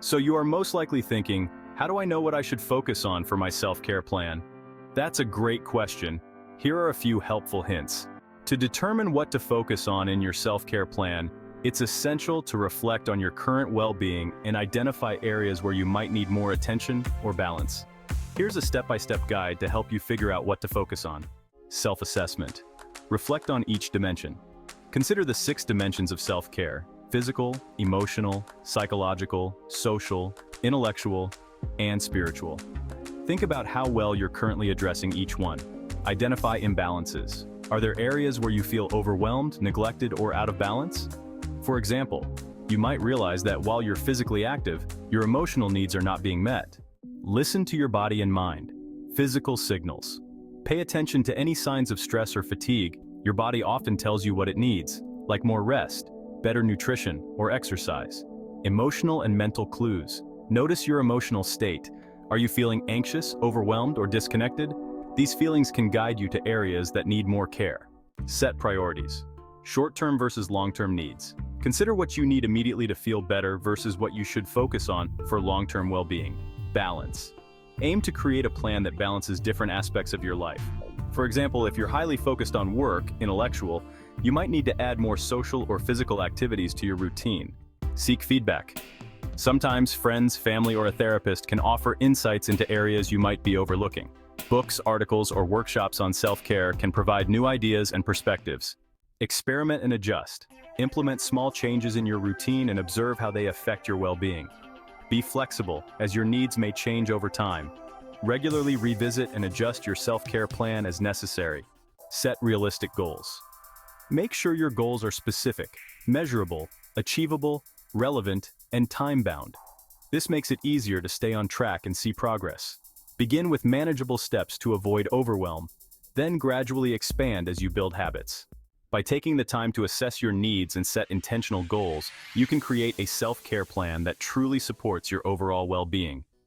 So you are most likely thinking, how do I know what I should focus on for my self-care plan? That's a great question. Here are a few helpful hints. To determine what to focus on in your self-care plan, it's essential to reflect on your current well-being and identify areas where you might need more attention or balance. Here's a step-by-step guide to help you figure out what to focus on. Self-assessment. Reflect on each dimension. Consider the 6 dimensions of self-care: physical, emotional, psychological, social, intellectual, and spiritual. Think about how well you're currently addressing each one. Identify imbalances. Are there areas where you feel overwhelmed, neglected, or out of balance? For example, you might realize that while you're physically active, your emotional needs are not being met. Listen to your body and mind. Physical signals. Pay attention to any signs of stress or fatigue. Your body often tells you what it needs, like more rest, better nutrition, or exercise. Emotional and mental clues. Notice your emotional state. Are you feeling anxious, overwhelmed, or disconnected? These feelings can guide you to areas that need more care. Set priorities. Short-term versus long-term needs. Consider what you need immediately to feel better versus what you should focus on for long-term well-being. Balance. Aim to create a plan that balances different aspects of your life. For example, if you're highly focused on work, intellectual, you might need to add more social or physical activities to your routine. Seek feedback. Sometimes friends, family, or a therapist can offer insights into areas you might be overlooking. Books, articles, or workshops on self-care can provide new ideas and perspectives. Experiment and adjust. Implement small changes in your routine and observe how they affect your well-being. Be flexible, as your needs may change over time. Regularly revisit and adjust your self-care plan as necessary. Set realistic goals. Make sure your goals are specific, measurable, achievable, relevant, and time-bound. This makes it easier to stay on track and see progress. Begin with manageable steps to avoid overwhelm, then gradually expand as you build habits. By taking the time to assess your needs and set intentional goals, you can create a self-care plan that truly supports your overall well-being.